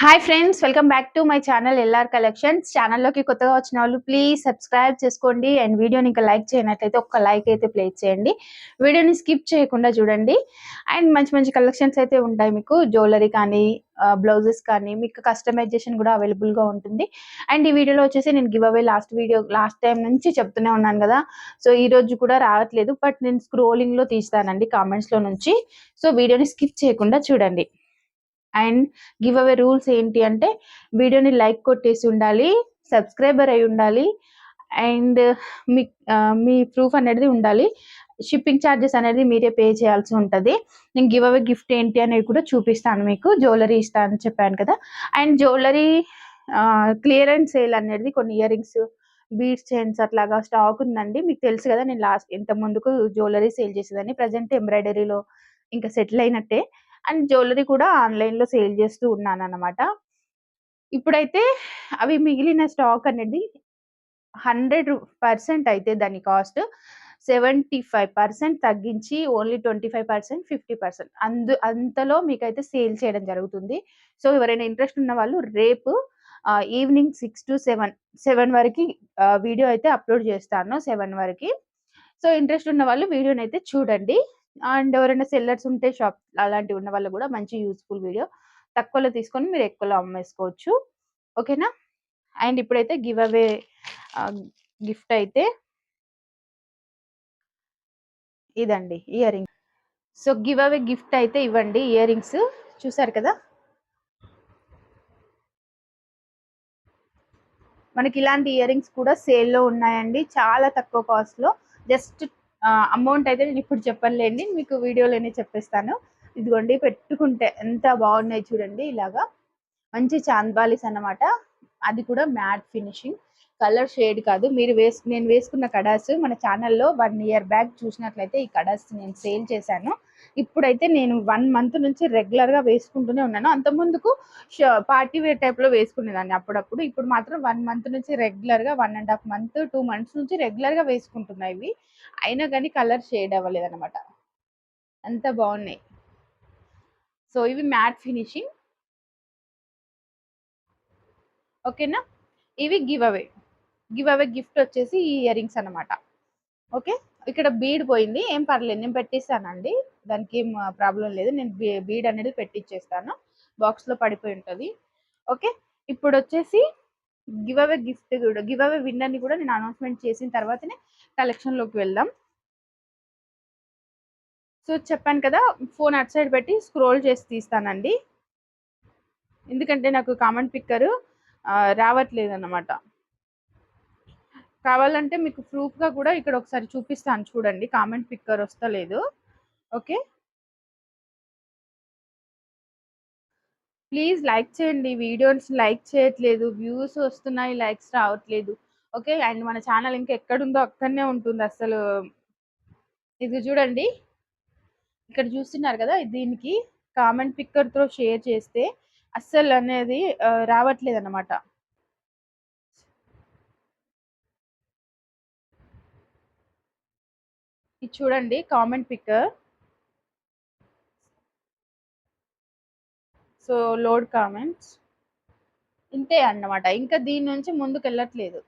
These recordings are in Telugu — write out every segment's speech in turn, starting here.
Hi friends, welcome back to my channel LR collections. ఛానల్లోకి కొత్తగా వచ్చిన వాళ్ళు ప్లీజ్ సబ్స్క్రైబ్ చేసుకోండి అండ్ వీడియోని ఇంకా లైక్ చేయనట్లయితే ఒక్క లైక్ అయితే ప్లే చేయండి. వీడియోని స్కిప్ చేయకుండా చూడండి. అండ్ మంచి మంచి కలెక్షన్స్ అయితే ఉంటాయి. మీకు జ్యువెలరీ కానీ బ్లౌజెస్ కానీ మీకు కస్టమైజేషన్ కూడా అవైలబుల్గా ఉంటుంది. అండ్ ఈ వీడియోలో వచ్చేసి నేను గివ్ అవే లాస్ట్ టైం నుంచి చెప్తూనే ఉన్నాను కదా. సో ఈ రోజు కూడా రావట్లేదు, బట్ నేను స్క్రోలింగ్లో తీస్తానండి కామెంట్స్లో నుంచి. సో వీడియోని స్కిప్ చేయకుండా చూడండి. అండ్ గివ్ అవే రూల్స్ ఏంటి అంటే వీడియోని లైక్ కొట్టేసి ఉండాలి, సబ్స్క్రైబర్ అయి ఉండాలి అండ్ మీ మీ ప్రూఫ్ అనేది ఉండాలి. షిప్పింగ్ ఛార్జెస్ అనేది మీరే పే చేయాల్సి ఉంటుంది. నేను గివ్ అవే గిఫ్ట్ ఏంటి అనేది కూడా చూపిస్తాను. మీకు జ్యువెలరీ ఇస్తానని చెప్పాను కదా. అండ్ జ్యువెలరీ క్లియరెన్స్ సేల్ అనేది కొన్ని ఇయర్ రింగ్స్, బీడ్స్, చైన్స్ అట్లాగా స్టాక్ ఉందండి. మీకు తెలుసు కదా, నేను ఇంత ముందుకు జ్యువెలరీ సేల్ చేసేదాన్ని. ప్రజెంట్ ఎంబ్రాయిడరీలో ఇంకా సెటిల్ అయినట్టే. అండ్ జ్యువెలరీ కూడా ఆన్లైన్లో సేల్ చేస్తూ ఉన్నాను అనమాట. ఇప్పుడైతే అవి మిగిలిన స్టాక్ అనేది 100% అయితే దాని కాస్ట్ 75% తగ్గించి ఓన్లీ 25%, 50% అంతలో మీకైతే సేల్ చేయడం జరుగుతుంది. సో ఎవరైనా ఇంట్రెస్ట్ ఉన్న వాళ్ళు రేపు ఈవినింగ్ 6 to 7 వరకు వీడియో అయితే అప్లోడ్ చేస్తాను. 7 వరకు. సో ఇంట్రెస్ట్ ఉన్న వాళ్ళు వీడియోని అయితే చూడండి. అండ్ ఎవరైనా సెల్లర్స్ ఉంటే షాప్ అలాంటివి ఉన్న వాళ్ళు కూడా మంచి యూస్ఫుల్ వీడియో తక్కువలో తీసుకొని మీరు ఎక్కువలో అమ్మేసుకోవచ్చు. ఓకేనా. అండ్ ఇప్పుడైతే గివ్ అవే గిఫ్ట్ అయితే ఇదండి, ear ring. So give away gift అయితే ఇవ్వండి, ఇయర్ రింగ్స్. చూసారు కదా, మనకి ఇలాంటి ఇయర్ రింగ్స్ కూడా సేల్లో ఉన్నాయండి, చాలా తక్కువ కాస్ట్లో. జస్ట్ అమౌంట్ అయితే నేను ఇప్పుడు చెప్పనులేండి, మీకు వీడియోలోనే చెప్పేస్తాను. ఇదిగోండి, పెట్టుకుంటే ఎంత బాగున్నాయి చూడండి. ఇలాగా మంచి చాంద్బాలిస్ అన్నమాట. అది కూడా మ్యాట్ ఫినిషింగ్, కలర్ షేడ్ కాదు. నేను వేసుకున్న కడాస్ మన ఛానల్లో 1 year బ్యాక్ చూసినట్లయితే ఈ కడాస్ నేను సేల్ చేశాను. ఇప్పుడైతే నేను 1 month నుంచి రెగ్యులర్గా వేసుకుంటూనే ఉన్నాను. అంతకుముందుకు పార్టీ వేర్ టైప్లో వేసుకునేదాన్ని అప్పుడప్పుడు. ఇప్పుడు మాత్రం 1 month నుంచి రెగ్యులర్గా, 1.5 month, 2 months నుంచి రెగ్యులర్గా వేసుకుంటున్నాయి ఇవి. అయినా కానీ కలర్ షేడ్ అవ్వలేదు అనమాట. అంత బాగున్నాయి. సో ఇవి మ్యాట్ ఫినిషింగ్. ఓకేనా. ఇవి గివ్ అవే గిఫ్ట్ వచ్చేసి ఈ ఇయర్ రింగ్స్ అనమాట. ఓకే. ఇక్కడ బీడ్ పోయింది, ఏం పర్లేదు, నేను పెట్టిస్తానండి. దానికి ఏం ప్రాబ్లం లేదు. నేను బీడ్ అనేది పెట్టిచ్చేస్తాను, బాక్స్లో పడిపోయి ఉంటుంది. ఓకే. ఇప్పుడు వచ్చేసి గివ్ అవే గిఫ్ట్ కూడా, గివ్ అవే విన్నర్ని కూడా నేను అనౌన్స్మెంట్ చేసిన తర్వాతనే కలెక్షన్లోకి వెళ్దాం. సో చెప్పాను కదా, ఫోన్ అటు సైడ్ పెట్టి స్క్రోల్ చేసి తీస్తానండి, ఎందుకంటే నాకు కామెంట్ పిక్కర్ రావట్లేదు అన్నమాట. కావాలంటే మీకు ప్రూఫ్గా కూడా ఇక్కడ ఒకసారి చూపిస్తాను చూడండి, కామెంట్ పిక్కర్ వస్తలేదు. ఓకే. ప్లీజ్ లైక్ చేయండి, వీడియోస్ లైక్ చేయట్లేదు, వ్యూస్ వస్తున్నాయి, లైక్స్ రావట్లేదు. ఓకే. అండ్ మన ఛానల్ ఇంకా ఎక్కడుందో అక్కడనే ఉంటుంది అసలు. ఇది చూడండి, ఇక్కడ చూస్తున్నారు కదా, దీనికి కామెంట్ పిక్కర్తో షేర్ చేస్తే అస్సలు అనేది రావట్లేదు అనమాట. ఇది చూడండి, comment picker. So load comments ఇంతే అన్నమాట. ఇంకా దీని నుంచి ముందుకు వెళ్ళట్లేదు.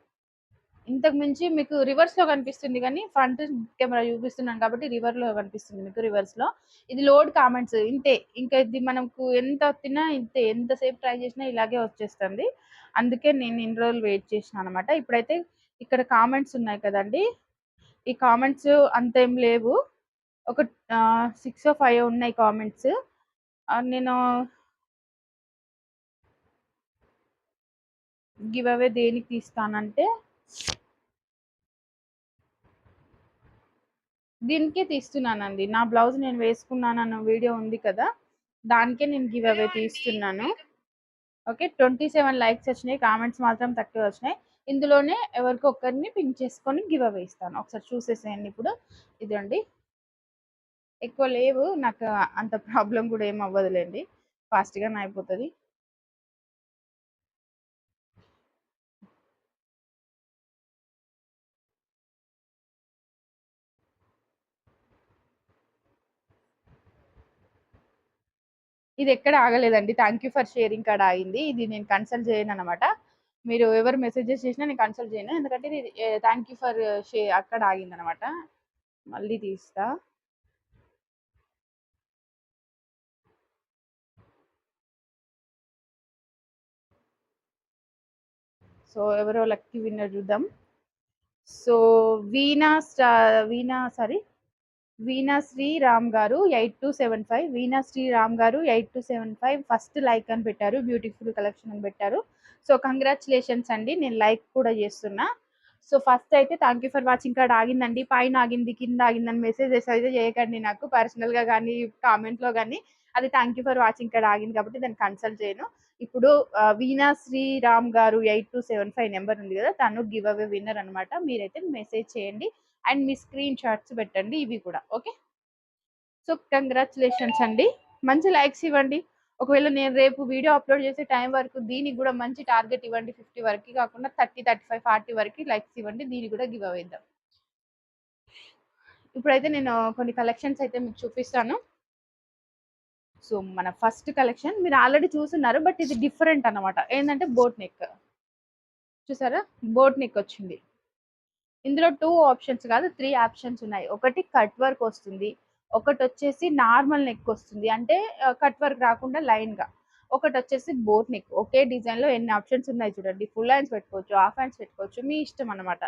ఇంతకు మించి మీకు రివర్స్లో కనిపిస్తుంది, కానీ ఫ్రంట్ కెమెరా చూపిస్తున్నాను కాబట్టి రివర్లో కనిపిస్తుంది మీకు. రివర్స్లో ఇది లోడ్ కామెంట్స్ ఇంతే. ఇంకా ఇది మనకు ఎంత వచ్చినా ఇంతే, ఎంతసేపు ట్రై చేసినా ఇలాగే వచ్చేస్తుంది. అందుకే నేను ఇన్ని రోజులు వెయిట్ చేసిన అనమాట. ఇప్పుడైతే ఇక్కడ కామెంట్స్ ఉన్నాయి కదండి, ఈ కామెంట్స్ అంతేం లేవు, ఒక 6 or 5 ఉన్నాయి కామెంట్స్. నేను గివ్ అవే దేనికి తీస్తానంటే దీనికే తీస్తున్నానండి. నా బ్లౌజ్ నేను వేసుకున్నానన్న వీడియో ఉంది కదా, దానికే నేను గివ్ అవే తీస్తున్నాను. ఓకే. 27 లైక్స్ వచ్చినాయి, కామెంట్స్ మాత్రం తక్కువ వచ్చినాయి. ఇందులోనే ఎవరికో ఒక్కరిని పింక్ చేసుకొని గివ్ అవే ఇస్తాను. ఒకసారి చూసేసేయండి ఇప్పుడు. ఇదండి, ఎక్కువ లేవు నాకు, అంత ప్రాబ్లం కూడా ఏం అవ్వదులేండి, ఫాస్ట్గానే అయిపోతుంది. ఇది ఎక్కడ ఆగలేదండి. థ్యాంక్ యూ ఫర్ షేరింగ్ కాడ ఆగింది. ఇది నేను కన్సల్ట్ చేయననమాట. మీరు ఎవరు మెసేజెస్ చేసినా నేను కన్సల్ట్ చేయను. ఎందుకంటే ఇది థ్యాంక్ యూ ఫర్ అక్కడ ఆగిందనమాట. మళ్ళీ తీస్తా. సో ఎవరో లక్కీ విన్నర్ చూద్దాం. సో వీణా శ్రీరామ్ గారు 8275, వీణా శ్రీరామ్ గారు 8275 ఫస్ట్ లైక్ అని పెట్టారు. బ్యూటిఫుల్ కలెక్షన్ అని పెట్టారు. సో కంగ్రాచులేషన్స్ అండి. నేను లైక్ కూడా చేస్తున్నా. సో ఫస్ట్ అయితే thank you for watching card ఆగిందండి. పైన ఆగింది, కింద ఆగిందని మెసేజెస్ అయితే చేయకండి నాకు పర్సనల్ గా కానీ కామెంట్ లో కానీ. అది thank you for watching card ఆగింది కాబట్టి దాన్ని కన్సల్ట్ చేయను. ఇప్పుడు వీణా శ్రీరామ్ గారు 8275 నెంబర్ ఉంది కదా, తను గివ్ అవే విన్నర్ అనమాట. మీరైతే మెసేజ్ చేయండి అండ్ మీ స్క్రీన్ షాట్స్ పెట్టండి ఇవి కూడా. ఓకే, సో కంగ్రాచులేషన్స్ అండి. మంచి లైక్స్ ఇవ్వండి. ఒకవేళ నేను రేపు వీడియో అప్లోడ్ చేసే టైం వరకు దీనికి కూడా మంచి టార్గెట్ ఇవ్వండి. 50 వరకు కాకుండా 30, 35, 40 వరకు లైక్స్ ఇవ్వండి. దీనికి కూడా గివ్ అవేద్దాం. ఇప్పుడైతే నేను కొన్ని కలెక్షన్స్ అయితే మీకు చూపిస్తాను. సో మన ఫస్ట్ కలెక్షన్ మీరు ఆల్రెడీ చూస్తున్నారు, బట్ ఇది డిఫరెంట్ అనమాట. ఏంటంటే బోట్ నెక్. చూసారా, బోట్ నెక్ వచ్చింది. ఇందులో 2 ఆప్షన్స్ కాదు 3 ఆప్షన్స్ ఉన్నాయి. ఒకటి కట్ వర్క్ వస్తుంది, ఒకటి వచ్చేసి నార్మల్ నెక్ వస్తుంది, అంటే కట్ వర్క్ రాకుండా లైన్ గా. ఒకటి వచ్చేసి బోట్ నెక్. ఒకే డిజైన్ లో ఎన్ని ఆప్షన్స్ ఉన్నాయి చూడండి. ఫుల్ హ్యాండ్స్ పెట్టుకోవచ్చు, హాఫ్ హ్యాండ్స్ పెట్టుకోవచ్చు, మీ ఇష్టం అనమాట.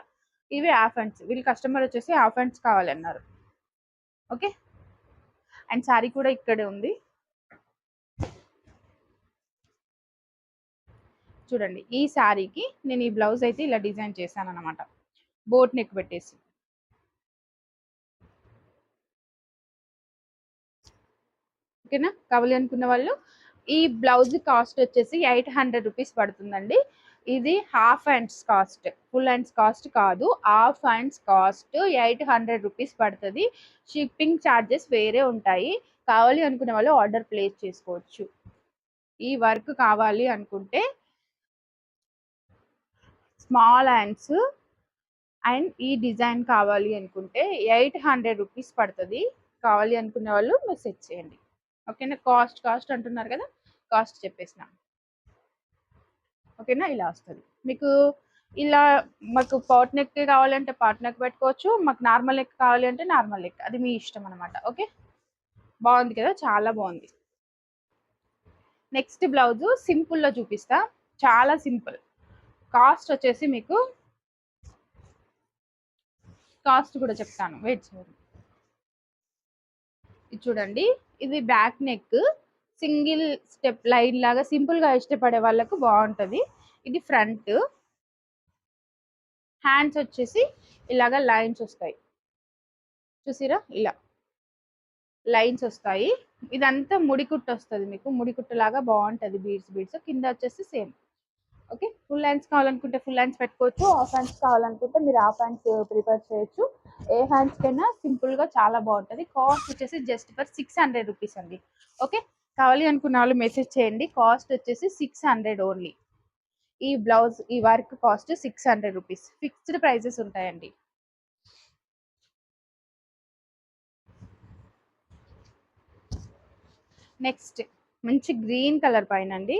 ఇవి హాఫ్ హ్యాండ్స్. వీళ్ళు కస్టమర్ వచ్చేసి హాఫ్ హ్యాండ్స్ కావాలన్నారు. ఓకే, అండ్ సారీ కూడా ఇక్కడే ఉంది చూడండి. ఈ శారీకి నేను ఈ బ్లౌజ్ అయితే ఇలా డిజైన్ చేశాను అనమాట, బోట్ నెక్ పెట్టేసి. ఓకేనా, కావాలి అనుకున్న వాళ్ళు ఈ బ్లౌజ్ కాస్ట్ వచ్చేసి 800 రూపీస్ పడుతుందండి. ఇది half hands cost, full hands cost కాదు. హాఫ్ హ్యాండ్స్ కాస్ట్ 800 రూపీస్ పడుతుంది. షిప్పింగ్ ఛార్జెస్ వేరే ఉంటాయి. కావాలి అనుకునే వాళ్ళు ఆర్డర్ ప్లేస్ చేసుకోవచ్చు. ఈ వర్క్ కావాలి అనుకుంటే స్మాల్ హ్యాండ్స్ అండ్ ఈ డిజైన్ కావాలి అనుకుంటే 800 రూపీస్ పడుతుంది. కావాలి అనుకునే వాళ్ళు మెసేజ్ చేయండి. ఓకేనా, కాస్ట్ అంటున్నారు కదా, కాస్ట్ చెప్పేసిన. ఓకేనా, ఇలా వస్తుంది మీకు. ఇలా మాకు పాట్ నెక్ కావాలంటే పాట్ నెక్ పెట్టుకోవచ్చు, మాకు నార్మల్ నెక్ కావాలి అంటే నార్మల్ నెక్, అది మీ ఇష్టం అనమాట. ఓకే, బాగుంది కదా, చాలా బాగుంది. నెక్స్ట్ బ్లౌజ్ సింపుల్లో చూపిస్తా, చాలా సింపుల్. కాస్ట్ వచ్చేసి మీకు కాస్ట్ కూడా చెప్తాను, వెయిట్ చేయండి. ఇది చూడండి, ఇది back neck, single step line లాగా సింపుల్ గా ఇష్టపడే వాళ్ళకు బాగుంటది. ఇది ఫ్రంట్. హ్యాండ్స్ వచ్చేసి ఇలాగా లైన్స్ వస్తాయి, చూసిరా, ఇలా లైన్స్ వస్తాయి. ఇదంతా ముడికుట్టు వస్తుంది మీకు, ముడికుట్టు లాగా బాగుంటది, బీడ్స్ బీడ్స్. కింద వచ్చేసి సేమ్. ఓకే, ఫుల్ హ్యాండ్స్ కావాలనుకుంటే ఫుల్ హ్యాండ్స్ పెట్టుకోవచ్చు, హాఫ్ హ్యాండ్స్ కావాలనుకుంటే మీరు హాఫ్ హ్యాండ్స్ ప్రిఫర్ చేయొచ్చు. ఏ హ్యాండ్స్ కైనా సింపుల్ గా చాలా బాగుంటది. కాస్ట్ వచ్చేసి జస్ట్ ఫర్ 600 రూపీస్ అండి. ఓకే, కావాలి అనుకున్న వాళ్ళు మెసేజ్ చేయండి. కాస్ట్ వచ్చేసి 600 ఓన్లీ. ఈ బ్లౌజ్ ఈ work cost 600 rupees. Fixed prices ఉంటాయండి. నెక్స్ట్ మంచి గ్రీన్ కలర్ పైన అండి,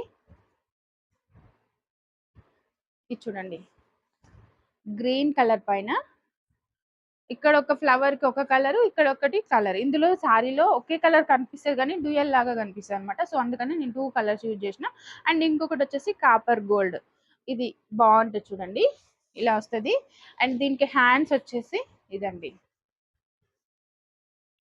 ఇది చూడండి, గ్రీన్ కలర్ పైన ఇక్కడ ఒక ఫ్లవర్ కి ఒక కలర్, ఇక్కడ ఒకటి కలర్. ఇందులో శారీలో ఒకే కలర్ కనిపిస్తుంది కానీ డ్యూయల్ లాగా కనిపిస్తుంది అనమాట. సో అందుకని నేను 2 కలర్స్ యూజ్ చేసిన. అండ్ ఇంకొకటి వచ్చేసి కాపర్ గోల్డ్. ఇది బాగుంటుంది చూడండి, ఇలా వస్తుంది. అండ్ దీనికి హ్యాండ్స్ వచ్చేసి ఇదండి.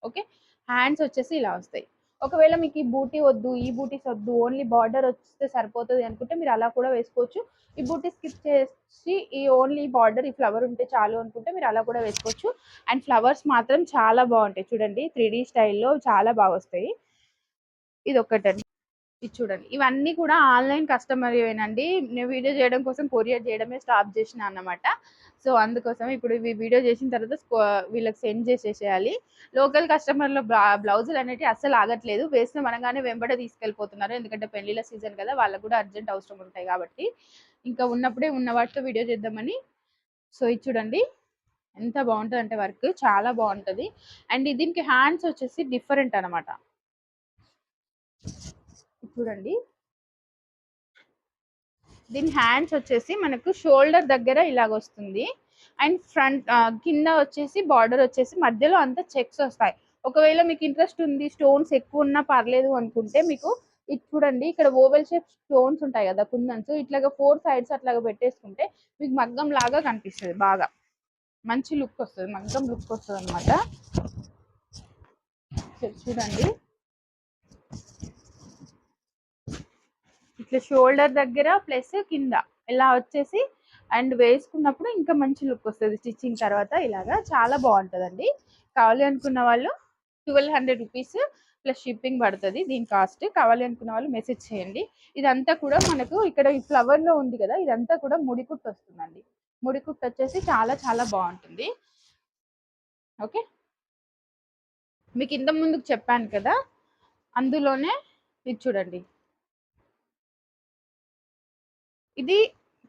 ఓకే, హ్యాండ్స్ వచ్చేసి ఇలా వస్తాయి. ఒకవేళ మీకు ఈ బూటీ వద్దు, ఈ బూటీస్ వద్దు, ఓన్లీ బార్డర్ వస్తే సరిపోతుంది అనుకుంటే మీరు అలా కూడా వేసుకోవచ్చు. ఈ బూటీ స్కిప్ చేసి ఈ ఓన్లీ బార్డర్, ఈ ఫ్లవర్ ఉంటే చాలు అనుకుంటే మీరు అలా కూడా వేసుకోవచ్చు. అండ్ ఫ్లవర్స్ మాత్రం చాలా బాగుంటాయి చూడండి, 3D స్టైల్లో చాలా బాగా వస్తాయి. ఇది ఒకటండి. ఇది చూడండి, ఇవన్నీ కూడా ఆన్లైన్ కస్టమర్ ఏనండి. నేను వీడియో చేయడం కోసం కొరియర్ చేయడమే స్టాప్ చేసిన అన్నమాట. సో అందుకోసం ఇప్పుడు వీడియో చేసిన తర్వాత వీళ్ళకి సెండ్ చేసేసేయాలి. లోకల్ కస్టమర్లో బ్లౌజులు అనేవి అస్సలు ఆగట్లేదు. వేసిన మనగానే వెంబడే తీసుకెళ్ళిపోతున్నారు. ఎందుకంటే పెళ్లిళ్ళ సీజన్ కదా, వాళ్ళకు కూడా అర్జెంట్ అవసరం ఉంటాయి కాబట్టి ఇంకా ఉన్నప్పుడే ఉన్న వాటితో వీడియో చేద్దామని. సో ఇది చూడండి, ఎంత బాగుంటుంది అంటే వర్క్ చాలా బాగుంటుంది. అండ్ దీనికి హ్యాండ్స్ వచ్చేసి డిఫరెంట్ అనమాట. చూడండి. దీని హ్యాండ్స్ వచ్చేసి మనకు షోల్డర్ దగ్గర ఇలాగ వస్తుంది. అండ్ ఫ్రంట్ కింద వచ్చేసి బార్డర్ వచ్చేసి మధ్యలో అంతా చెక్స్ వస్తాయి. ఒకవేళ మీకు ఇంట్రెస్ట్ ఉంది, స్టోన్స్ ఎక్కువ ఉన్నా పర్లేదు అనుకుంటే మీకు ఇది చూడండి, ఇక్కడ ఓవెల్ షేప్ స్టోన్స్ ఉంటాయి కదా కుందన్స్, ఇట్లాగా 4 సైడ్స్ అట్లాగా పెట్టేసుకుంటే మీకు మగ్గం లాగా కనిపిస్తుంది. బాగా మంచి లుక్ వస్తుంది, మగ్గం లుక్ వస్తుంది అనమాట. చూడండి, ఇట్లా షోల్డర్ దగ్గర ప్లస్ కింద ఇలా వచ్చేసి అండ్ వేసుకున్నప్పుడు ఇంకా మంచి లుక్ వస్తుంది. స్టిచ్చింగ్ తర్వాత ఇలాగా చాలా బాగుంటుందండి. కావాలి అనుకున్న వాళ్ళు 1200 రూపీస్ ప్లస్ షిప్పింగ్ పడుతుంది దీని కాస్ట్. కావాలి అనుకున్న వాళ్ళు మెసేజ్ చేయండి. ఇదంతా కూడా మనకు ఇక్కడ ఈ ఫ్లవర్ లో ఉంది కదా, ఇదంతా కూడా ముడికుట్టు వస్తుందండి. ముడికుట్టు వచ్చేసి చాలా చాలా బాగుంటుంది. ఓకే, మీకు ఇంత ముందుకు చెప్పాను కదా, అందులోనే ఇది చూడండి. ఇది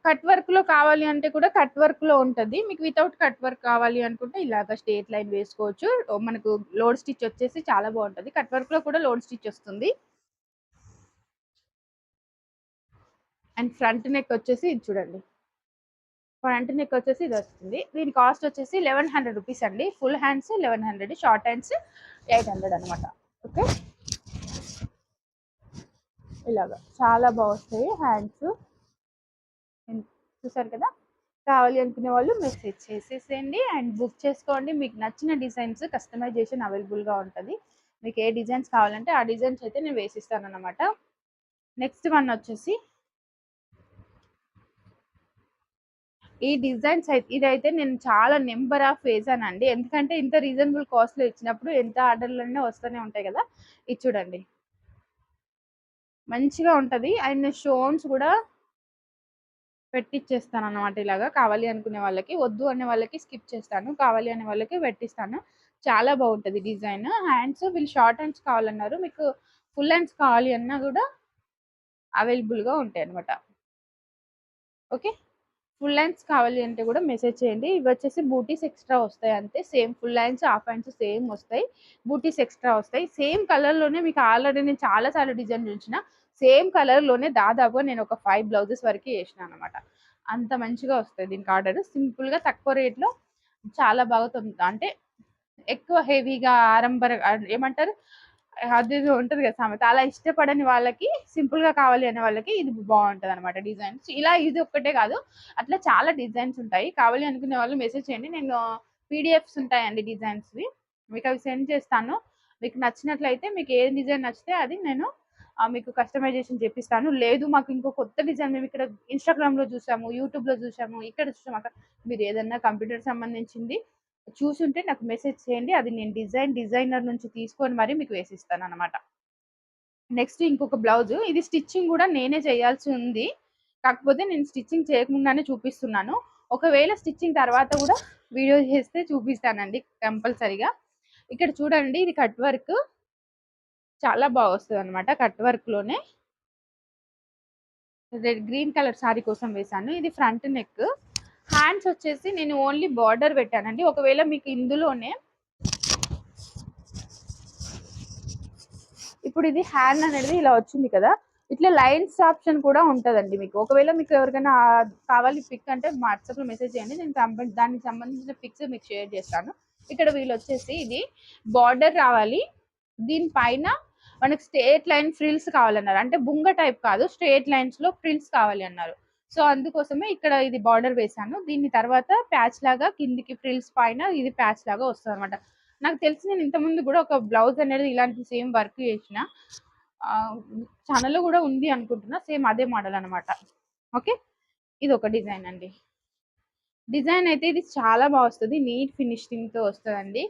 కట్ వర్క్ లో కావాలి అంటే కూడా కట్ వర్క్ లో ఉంటుంది. మీకు వితౌట్ కట్ వర్క్ కావాలి అనుకుంటే ఇలాగ స్ట్రేట్ లైన్ వేసుకోవచ్చు. మనకు లోడ్ స్టిచ్ వచ్చేసి చాలా బాగుంటుంది. కట్ వర్క్ లో కూడా లోడ్ స్టిచ్ వస్తుంది. అండ్ ఫ్రంట్ నెక్ వచ్చేసి ఇది చూడండి, ఫ్రంట్ నెక్ వచ్చేసి ఇది వస్తుంది. దీని కాస్ట్ వచ్చేసి 1100 రూపీస్ అండి. ఫుల్ హ్యాండ్స్ 1100, షార్ట్ హ్యాండ్స్ 800 అనమాట. ఓకే, ఇలాగా చాలా బాగుస్తాయి హ్యాండ్స్. చూసారు కదా, కావాలి అనుకునే వాళ్ళు మెసేజ్ చేసేసేయండి అండ్ బుక్ చేసుకోండి. మీకు నచ్చిన డిజైన్స్ కస్టమైజేషన్ అవైలబుల్గా ఉంటుంది. మీకు ఏ డిజైన్స్ కావాలంటే ఆ డిజైన్స్ అయితే నేను వేసిస్తాను అనమాట. నెక్స్ట్ వన్ వచ్చేసి ఈ డిజైన్స్ అయితే, ఇదైతే నేను చాలా నెంబర్ ఆఫ్ వేసానండి. ఎందుకంటే ఇంత రీజనబుల్ కాస్ట్లో ఇచ్చినప్పుడు ఎంత ఆర్డర్లన్నీ వస్తూనే ఉంటాయి కదా. ఇది చూడండి, మంచిగా ఉంటుంది. అండ్ స్టోన్స్ కూడా పెట్టిచ్చేస్తాను అనమాట. ఇలాగా కావాలి అనుకునే వాళ్ళకి, వద్దు అనే వాళ్ళకి స్కిప్ చేస్తాను, కావాలి అనే వాళ్ళకి పెట్టిస్తాను. చాలా బాగుంటుంది డిజైన్. హ్యాండ్స్ వీళ్ళు షార్ట్ హ్యాండ్స్ కావాలన్నారు, మీకు ఫుల్ హ్యాండ్స్ కావాలి అన్నా కూడా అవైలబుల్గా ఉంటాయి అనమాట. ఓకే, ఫుల్ హ్యాండ్స్ కావాలి అంటే కూడా మెసేజ్ చేయండి. ఇవి వచ్చేసి బూటీస్ ఎక్స్ట్రా వస్తాయి అంతే. Same full hands half hands same వస్తాయి, బూటీస్ ఎక్స్ట్రా వస్తాయి. సేమ్ కలర్లోనే మీకు ఆల్రెడీ నేను చాలా డిజైన్ చూసిన సేమ్ కలర్లోనే దాదాపుగా నేను ఒక 5 బ్లౌజెస్ వరకు వేసిన అనమాట. అంత మంచిగా వస్తుంది దీనికి ఆర్డర్. సింపుల్గా తక్కువ రేట్లో చాలా బాగా అంటే ఎక్కువ హెవీగా ఆడంబర ఏమంటారు అది ఉంటుంది కదా సామెత, అలా ఇష్టపడని వాళ్ళకి, సింపుల్ గా కావాలి అనే వాళ్ళకి ఇది బాగుంటది అనమాట. డిజైన్స్ ఇలా ఇది ఒక్కటే కాదు, అట్లా చాలా డిజైన్స్ ఉంటాయి. కావాలి అనుకునే వాళ్ళు మెసేజ్ చేయండి. నేను పీడిఎఫ్స్ ఉంటాయండి డిజైన్స్వి, మీకు అవి సెండ్ చేస్తాను. మీకు నచ్చినట్లయితే మీకు ఏ డిజైన్ నచ్చితే అది నేను మీకు కస్టమైజేషన్ చేపిస్తాను. లేదు మాకు ఇంకో కొత్త డిజైన్ మేము ఇక్కడ ఇన్స్టాగ్రామ్ లో చూసాము, యూట్యూబ్ లో చూసాము, ఇక్కడ చూసాము, అక్కడ మీరు ఏదన్నా కంప్యూటర్ సంబంధించింది చూసుంటే నాకు మెసేజ్ చేయండి. అది నేను డిజైనర్ నుంచి తీసుకొని మరి మీకు వేసిస్తాను అనమాట. నెక్స్ట్ ఇంకొక బ్లౌజ్, ఇది స్టిచ్చింగ్ కూడా నేనే చేయాల్సి ఉంది. కాకపోతే నేను స్టిచ్చింగ్ చేయకుండానే చూపిస్తున్నాను. ఒకవేళ స్టిచ్చింగ్ తర్వాత కూడా వీడియో చేస్తే చూపిస్తానండి కంపల్సరీగా. ఇక్కడ చూడండి, ఇది కట్ వర్క్ చాలా బాగా వస్తుంది అనమాట. కట్ వర్క్ లోనే రెడ్ గ్రీన్ కలర్ సారీ కోసం వేసాను. ఇది ఫ్రంట్ నెక్. హ్యాండ్స్ వచ్చేసి నేను ఓన్లీ బార్డర్ పెట్టానండి. ఒకవేళ మీకు ఇందులోనే ఇప్పుడు ఇది హ్యాండ్ అనేది ఇలా వచ్చింది కదా, ఇట్లా లైన్స్ ఆప్షన్ కూడా ఉంటుందండి మీకు. ఒకవేళ మీకు ఎవరికైనా కావాలి పిక్ అంటే వాట్సాప్లో మెసేజ్ చేయండి, నేను దానికి సంబంధించిన పిక్స్ మీకు షేర్ చేస్తాను. ఇక్కడ వీళ్ళు వచ్చేసి ఇది బార్డర్ రావాలి, దీనిపైన మనకు స్ట్రేట్ లైన్ ఫ్రిల్స్ కావాలన్నారు. అంటే బుంగ టైప్ కాదు, స్ట్రేట్ లైన్స్ లో ఫ్రిల్స్ కావాలి అన్నారు. సో అందుకోసమే ఇక్కడ ఇది బార్డర్ వేసాను. దీని తర్వాత ప్యాచ్ లాగా కిందికి ఫ్రిల్స్ పైన ఇది ప్యాచ్ లాగా వస్తుంది అనమాట. నాకు తెలిసి నేను ఇంతకుముందు కూడా ఒక బ్లౌజ్ అనేది ఇలాంటి సేమ్ వర్క్ చేసిన ఛానల్లో కూడా ఉంది అనుకుంటున్నా, సేమ్ అదే మోడల్ అనమాట. ఓకే, ఇది ఒక డిజైన్ అండి. డిజైన్ అయితే ఇది చాలా బాగా వస్తుంది, నీట్ ఫినిషింగ్ తో వస్తుందండి.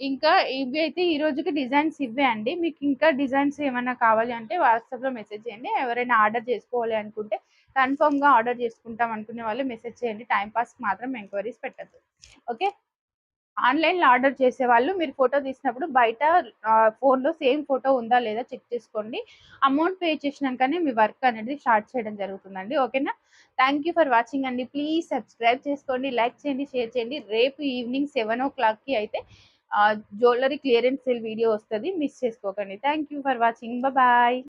ఇంకా ఇవి అయితే ఈ రోజుకి డిజైన్స్ ఇవే అండి. మీకు ఇంకా డిజైన్స్ ఏమైనా కావాలి అంటే వాట్సాప్ లో మెసేజ్ చేయండి. ఎవరైనా ఆర్డర్ చేసుకోవాలి అనుకుంటే కన్ఫర్మ్ గా ఆర్డర్ చేసుకుంటాం అనుకునే వాళ్ళు మెసేజ్ చేయండి. టైం పాస్ మాత్రం ఎంక్వైరీస్ పెట్టద్దు. ఓకే, ఆన్లైన్లో ఆర్డర్ చేసే వాళ్ళు మీరు ఫోటో తీసినప్పుడు బయట ఫోన్లో సేమ్ ఫోటో ఉందా లేదా చెక్ చేసుకోండి. అమౌంట్ పే చేసినాకనే మీ వర్క్ అనేది స్టార్ట్ చేయడం జరుగుతుందండి. ఓకేనా, థ్యాంక్ యూ ఫర్ వాచింగ్ అండి. ప్లీజ్ సబ్స్క్రైబ్ చేసుకోండి, లైక్ చేయండి, షేర్ చేయండి. రేపు ఈవినింగ్ 7 o'clockకి అయితే జ్యువెలరీ క్లియరెన్స్ సేల్ వీడియో వస్తుంది, మిస్ చేసుకోకండి. Thank you for watching, bye.